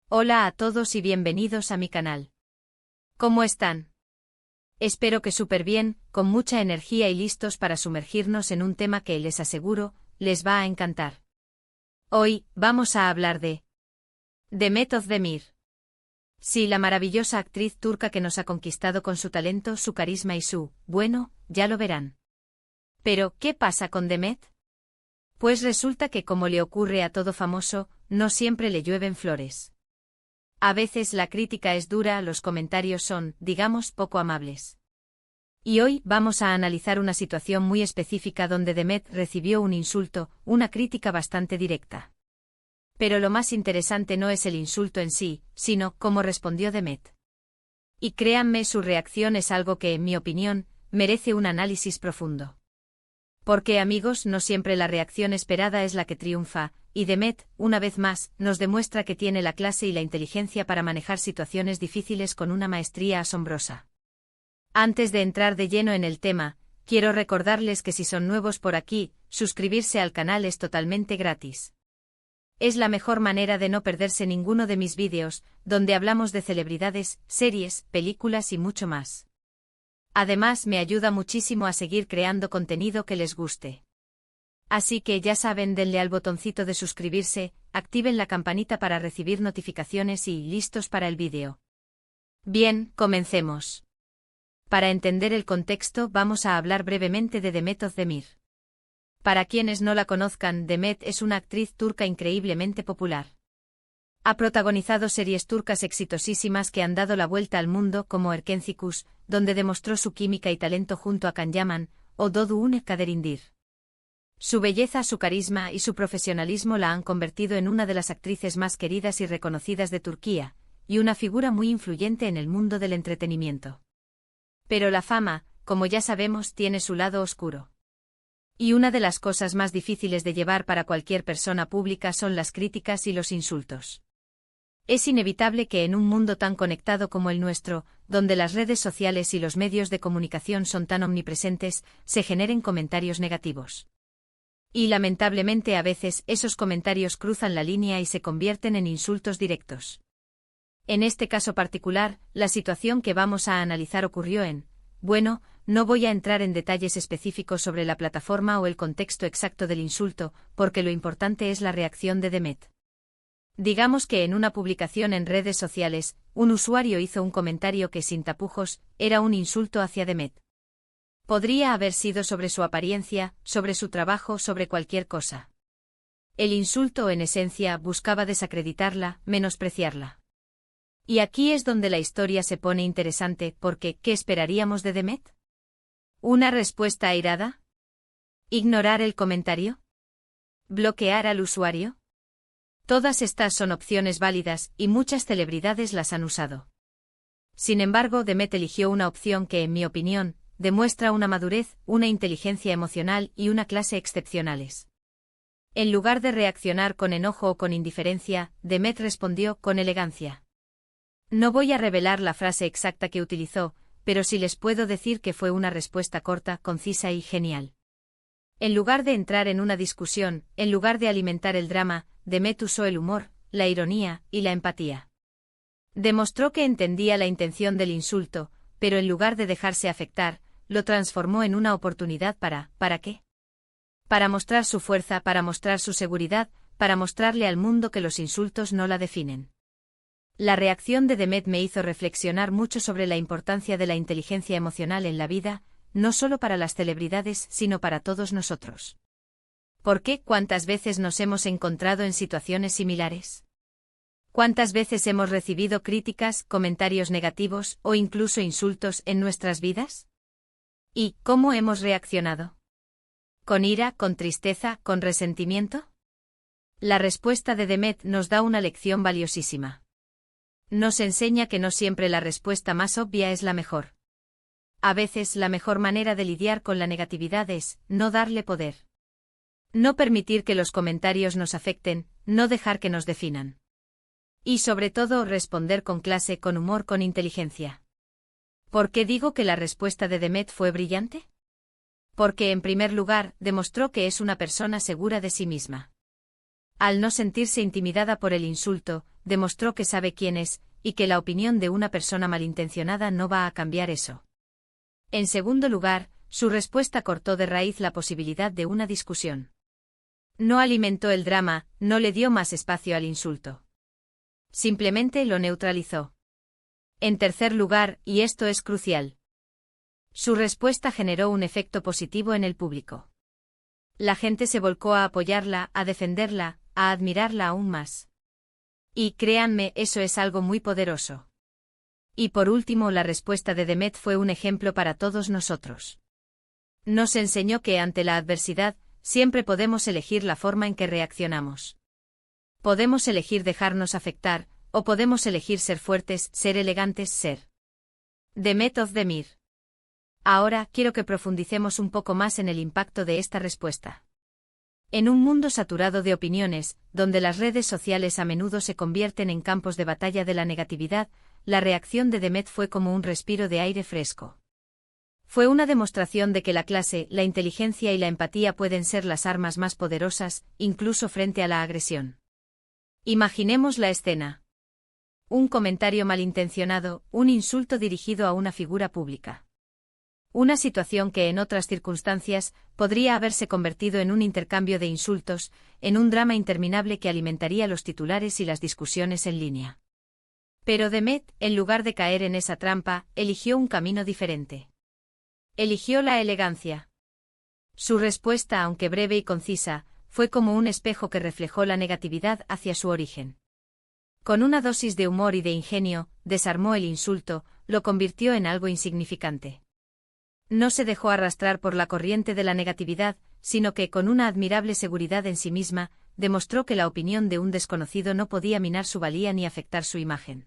Hola a todos y bienvenidos a mi canal. ¿Cómo están? Espero que súper bien, con mucha energía y listos para sumergirnos en un tema que les aseguro, les va a encantar. Hoy, vamos a hablar de Demet Özdemir. Sí, la maravillosa actriz turca que nos ha conquistado con su talento, su carisma y bueno, ya lo verán. Pero, ¿qué pasa con Demet? Pues resulta que, como le ocurre a todo famoso, no siempre le llueven flores. A veces la crítica es dura, los comentarios son, digamos, poco amables. Y hoy vamos a analizar una situación muy específica donde Demet recibió un insulto, una crítica bastante directa. Pero lo más interesante no es el insulto en sí, sino cómo respondió Demet. Y créanme, su reacción es algo que, en mi opinión, merece un análisis profundo. Porque, amigos, no siempre la reacción esperada es la que triunfa, y Demet, una vez más, nos demuestra que tiene la clase y la inteligencia para manejar situaciones difíciles con una maestría asombrosa. Antes de entrar de lleno en el tema, quiero recordarles que si son nuevos por aquí, suscribirse al canal es totalmente gratis. Es la mejor manera de no perderse ninguno de mis vídeos, donde hablamos de celebridades, series, películas y mucho más. Además, me ayuda muchísimo a seguir creando contenido que les guste. Así que ya saben, denle al botoncito de suscribirse, activen la campanita para recibir notificaciones y listos para el vídeo. Bien, comencemos. Para entender el contexto, vamos a hablar brevemente de Demet Özdemir. Para quienes no la conozcan, Demet es una actriz turca increíblemente popular. Ha protagonizado series turcas exitosísimas que han dado la vuelta al mundo, como Erkencikus, donde demostró su química y talento junto a Can Yaman, o Doğu Une Kaderindir. Su belleza, su carisma y su profesionalismo la han convertido en una de las actrices más queridas y reconocidas de Turquía, y una figura muy influyente en el mundo del entretenimiento. Pero la fama, como ya sabemos, tiene su lado oscuro. Y una de las cosas más difíciles de llevar para cualquier persona pública son las críticas y los insultos. Es inevitable que en un mundo tan conectado como el nuestro, donde las redes sociales y los medios de comunicación son tan omnipresentes, se generen comentarios negativos. Y lamentablemente a veces esos comentarios cruzan la línea y se convierten en insultos directos. En este caso particular, la situación que vamos a analizar ocurrió bueno, no voy a entrar en detalles específicos sobre la plataforma o el contexto exacto del insulto, porque lo importante es la reacción de Demet. Digamos que en una publicación en redes sociales, un usuario hizo un comentario que sin tapujos, era un insulto hacia Demet. Podría haber sido sobre su apariencia, sobre su trabajo, sobre cualquier cosa. El insulto en esencia buscaba desacreditarla, menospreciarla. Y aquí es donde la historia se pone interesante, porque ¿qué esperaríamos de Demet? ¿Una respuesta airada? ¿Ignorar el comentario? ¿Bloquear al usuario? Todas estas son opciones válidas, y muchas celebridades las han usado. Sin embargo, Demet eligió una opción que, en mi opinión, demuestra una madurez, una inteligencia emocional y una clase excepcionales. En lugar de reaccionar con enojo o con indiferencia, Demet respondió con elegancia. No voy a revelar la frase exacta que utilizó, pero sí les puedo decir que fue una respuesta corta, concisa y genial. En lugar de entrar en una discusión, en lugar de alimentar el drama, Demet usó el humor, la ironía y la empatía. Demostró que entendía la intención del insulto, pero en lugar de dejarse afectar, lo transformó en una oportunidad ¿para qué? Para mostrar su fuerza, para mostrar su seguridad, para mostrarle al mundo que los insultos no la definen. La reacción de Demet me hizo reflexionar mucho sobre la importancia de la inteligencia emocional en la vida, no solo para las celebridades, sino para todos nosotros. ¿Por qué? ¿Cuántas veces nos hemos encontrado en situaciones similares? ¿Cuántas veces hemos recibido críticas, comentarios negativos o incluso insultos en nuestras vidas? ¿Y cómo hemos reaccionado? ¿Con ira, con tristeza, con resentimiento? La respuesta de Demet nos da una lección valiosísima. Nos enseña que no siempre la respuesta más obvia es la mejor. A veces la mejor manera de lidiar con la negatividad es no darle poder. No permitir que los comentarios nos afecten, no dejar que nos definan. Y sobre todo responder con clase, con humor, con inteligencia. ¿Por qué digo que la respuesta de Demet fue brillante? Porque en primer lugar, demostró que es una persona segura de sí misma. Al no sentirse intimidada por el insulto, demostró que sabe quién es, y que la opinión de una persona malintencionada no va a cambiar eso. En segundo lugar, su respuesta cortó de raíz la posibilidad de una discusión. No alimentó el drama, no le dio más espacio al insulto. Simplemente lo neutralizó. En tercer lugar, y esto es crucial, su respuesta generó un efecto positivo en el público. La gente se volcó a apoyarla, a defenderla, a admirarla aún más. Y créanme, eso es algo muy poderoso. Y por último, la respuesta de Demet fue un ejemplo para todos nosotros. Nos enseñó que ante la adversidad, siempre podemos elegir la forma en que reaccionamos. Podemos elegir dejarnos afectar, o podemos elegir ser fuertes, ser elegantes, ser. Demet Özdemir. Ahora quiero que profundicemos un poco más en el impacto de esta respuesta. En un mundo saturado de opiniones, donde las redes sociales a menudo se convierten en campos de batalla de la negatividad, la reacción de Demet fue como un respiro de aire fresco. Fue una demostración de que la clase, la inteligencia y la empatía pueden ser las armas más poderosas, incluso frente a la agresión. Imaginemos la escena. Un comentario malintencionado, un insulto dirigido a una figura pública. Una situación que en otras circunstancias podría haberse convertido en un intercambio de insultos, en un drama interminable que alimentaría los titulares y las discusiones en línea. Pero Demet, en lugar de caer en esa trampa, eligió un camino diferente. Eligió la elegancia. Su respuesta, aunque breve y concisa, fue como un espejo que reflejó la negatividad hacia su origen. Con una dosis de humor y de ingenio, desarmó el insulto, lo convirtió en algo insignificante. No se dejó arrastrar por la corriente de la negatividad, sino que, con una admirable seguridad en sí misma, demostró que la opinión de un desconocido no podía minar su valía ni afectar su imagen.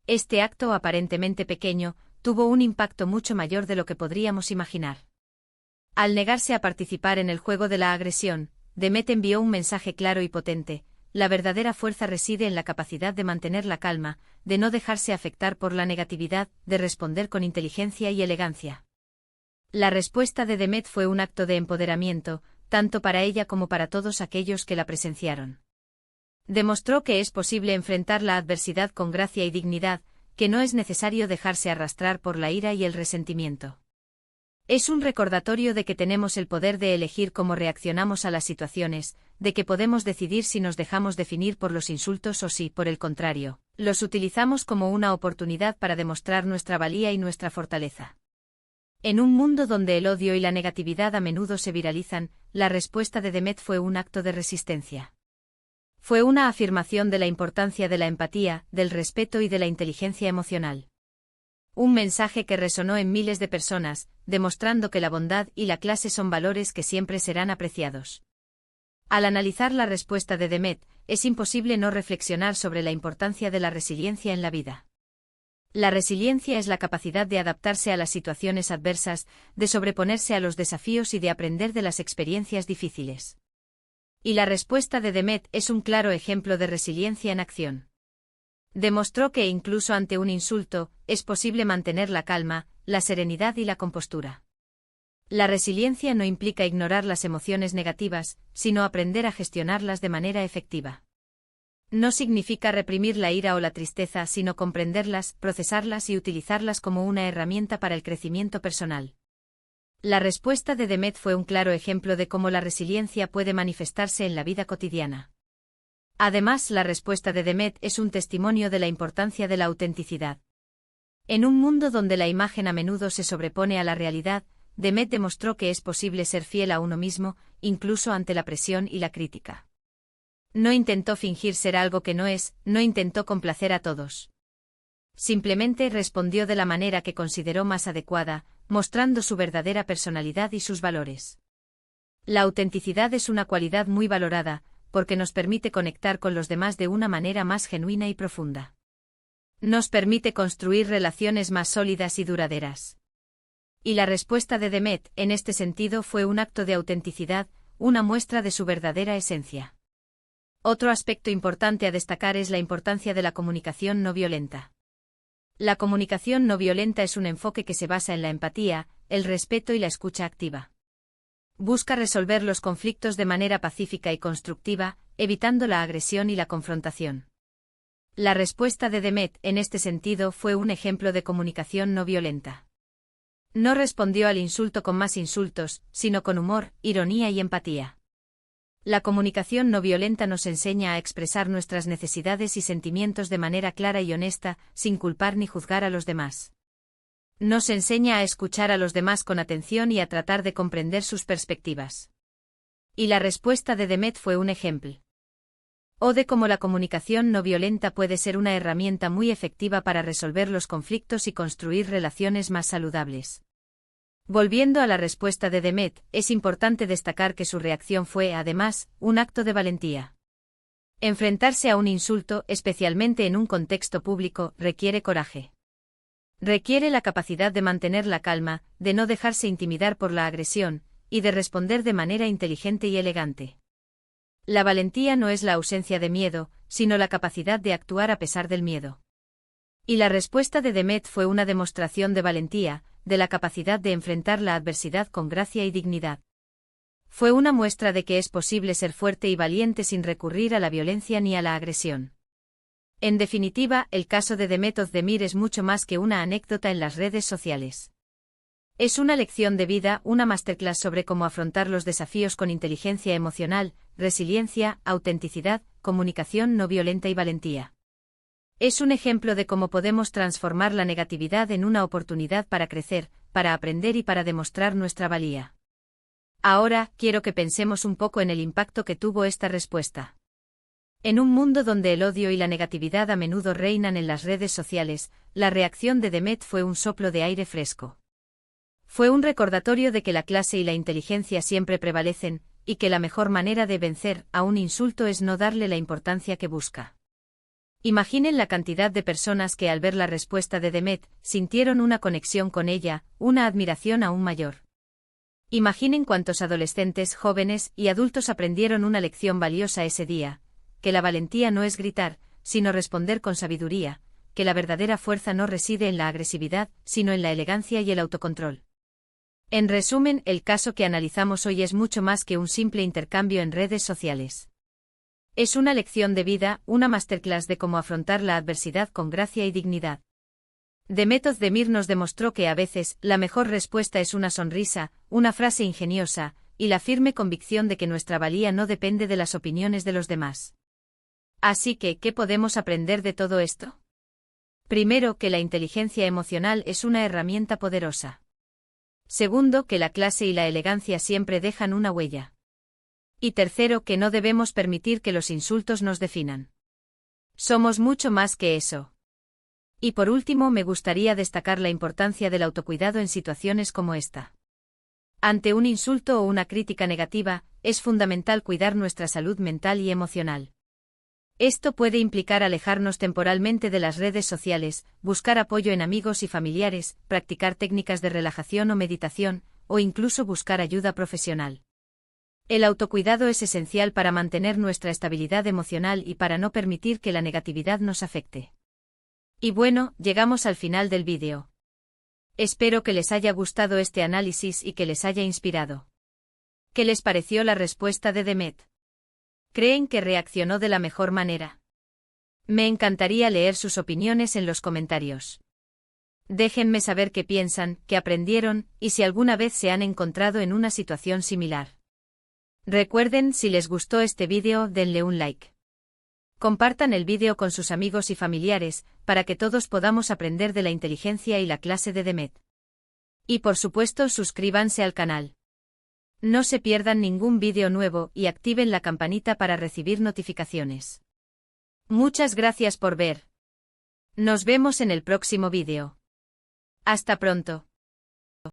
Este acto aparentemente pequeño, tuvo un impacto mucho mayor de lo que podríamos imaginar. Al negarse a participar en el juego de la agresión, Demet envió un mensaje claro y potente: la verdadera fuerza reside en la capacidad de mantener la calma, de no dejarse afectar por la negatividad, de responder con inteligencia y elegancia. La respuesta de Demet fue un acto de empoderamiento, tanto para ella como para todos aquellos que la presenciaron. Demostró que es posible enfrentar la adversidad con gracia y dignidad, que no es necesario dejarse arrastrar por la ira y el resentimiento. Es un recordatorio de que tenemos el poder de elegir cómo reaccionamos a las situaciones, de que podemos decidir si nos dejamos definir por los insultos o si, por el contrario, los utilizamos como una oportunidad para demostrar nuestra valía y nuestra fortaleza. En un mundo donde el odio y la negatividad a menudo se viralizan, la respuesta de Demet fue un acto de resistencia. Fue una afirmación de la importancia de la empatía, del respeto y de la inteligencia emocional. Un mensaje que resonó en miles de personas, demostrando que la bondad y la clase son valores que siempre serán apreciados. Al analizar la respuesta de Demet, es imposible no reflexionar sobre la importancia de la resiliencia en la vida. La resiliencia es la capacidad de adaptarse a las situaciones adversas, de sobreponerse a los desafíos y de aprender de las experiencias difíciles. Y la respuesta de Demet es un claro ejemplo de resiliencia en acción. Demostró que incluso ante un insulto, es posible mantener la calma, la serenidad y la compostura. La resiliencia no implica ignorar las emociones negativas, sino aprender a gestionarlas de manera efectiva. No significa reprimir la ira o la tristeza, sino comprenderlas, procesarlas y utilizarlas como una herramienta para el crecimiento personal. La respuesta de Demet fue un claro ejemplo de cómo la resiliencia puede manifestarse en la vida cotidiana. Además, la respuesta de Demet es un testimonio de la importancia de la autenticidad. En un mundo donde la imagen a menudo se sobrepone a la realidad, Demet demostró que es posible ser fiel a uno mismo, incluso ante la presión y la crítica. No intentó fingir ser algo que no es, no intentó complacer a todos. Simplemente respondió de la manera que consideró más adecuada, mostrando su verdadera personalidad y sus valores. La autenticidad es una cualidad muy valorada, porque nos permite conectar con los demás de una manera más genuina y profunda. Nos permite construir relaciones más sólidas y duraderas. Y la respuesta de Demet, en este sentido, fue un acto de autenticidad, una muestra de su verdadera esencia. Otro aspecto importante a destacar es la importancia de la comunicación no violenta. La comunicación no violenta es un enfoque que se basa en la empatía, el respeto y la escucha activa. Busca resolver los conflictos de manera pacífica y constructiva, evitando la agresión y la confrontación. La respuesta de Demet, en este sentido, fue un ejemplo de comunicación no violenta. No respondió al insulto con más insultos, sino con humor, ironía y empatía. La comunicación no violenta nos enseña a expresar nuestras necesidades y sentimientos de manera clara y honesta, sin culpar ni juzgar a los demás. Nos enseña a escuchar a los demás con atención y a tratar de comprender sus perspectivas. Y la respuesta de Demet fue un ejemplo. O de cómo la comunicación no violenta puede ser una herramienta muy efectiva para resolver los conflictos y construir relaciones más saludables. Volviendo a la respuesta de Demet, es importante destacar que su reacción fue, además, un acto de valentía. Enfrentarse a un insulto, especialmente en un contexto público, requiere coraje. Requiere la capacidad de mantener la calma, de no dejarse intimidar por la agresión, y de responder de manera inteligente y elegante. La valentía no es la ausencia de miedo, sino la capacidad de actuar a pesar del miedo. Y la respuesta de Demet fue una demostración de valentía, de la capacidad de enfrentar la adversidad con gracia y dignidad. Fue una muestra de que es posible ser fuerte y valiente sin recurrir a la violencia ni a la agresión. En definitiva, el caso de Demet Özdemir es mucho más que una anécdota en las redes sociales. Es una lección de vida, una masterclass sobre cómo afrontar los desafíos con inteligencia emocional, resiliencia, autenticidad, comunicación no violenta y valentía. Es un ejemplo de cómo podemos transformar la negatividad en una oportunidad para crecer, para aprender y para demostrar nuestra valía. Ahora, quiero que pensemos un poco en el impacto que tuvo esta respuesta. En un mundo donde el odio y la negatividad a menudo reinan en las redes sociales, la reacción de Demet fue un soplo de aire fresco. Fue un recordatorio de que la clase y la inteligencia siempre prevalecen, y que la mejor manera de vencer a un insulto es no darle la importancia que busca. Imaginen la cantidad de personas que al ver la respuesta de Demet, sintieron una conexión con ella, una admiración aún mayor. Imaginen cuántos adolescentes, jóvenes y adultos aprendieron una lección valiosa ese día, que la valentía no es gritar, sino responder con sabiduría, que la verdadera fuerza no reside en la agresividad, sino en la elegancia y el autocontrol. En resumen, el caso que analizamos hoy es mucho más que un simple intercambio en redes sociales. Es una lección de vida, una masterclass de cómo afrontar la adversidad con gracia y dignidad. Demet Özdemir nos demostró que a veces, la mejor respuesta es una sonrisa, una frase ingeniosa, y la firme convicción de que nuestra valía no depende de las opiniones de los demás. Así que, ¿qué podemos aprender de todo esto? Primero, que la inteligencia emocional es una herramienta poderosa. Segundo, que la clase y la elegancia siempre dejan una huella. Y tercero, que no debemos permitir que los insultos nos definan. Somos mucho más que eso. Y por último, me gustaría destacar la importancia del autocuidado en situaciones como esta. Ante un insulto o una crítica negativa, es fundamental cuidar nuestra salud mental y emocional. Esto puede implicar alejarnos temporalmente de las redes sociales, buscar apoyo en amigos y familiares, practicar técnicas de relajación o meditación, o incluso buscar ayuda profesional. El autocuidado es esencial para mantener nuestra estabilidad emocional y para no permitir que la negatividad nos afecte. Y bueno, llegamos al final del vídeo. Espero que les haya gustado este análisis y que les haya inspirado. ¿Qué les pareció la respuesta de Demet? ¿Creen que reaccionó de la mejor manera? Me encantaría leer sus opiniones en los comentarios. Déjenme saber qué piensan, qué aprendieron, y si alguna vez se han encontrado en una situación similar. Recuerden, si les gustó este vídeo, denle un like. Compartan el vídeo con sus amigos y familiares, para que todos podamos aprender de la inteligencia y la clase de Demet. Y por supuesto, suscríbanse al canal. No se pierdan ningún vídeo nuevo y activen la campanita para recibir notificaciones. Muchas gracias por ver. Nos vemos en el próximo vídeo. Hasta pronto.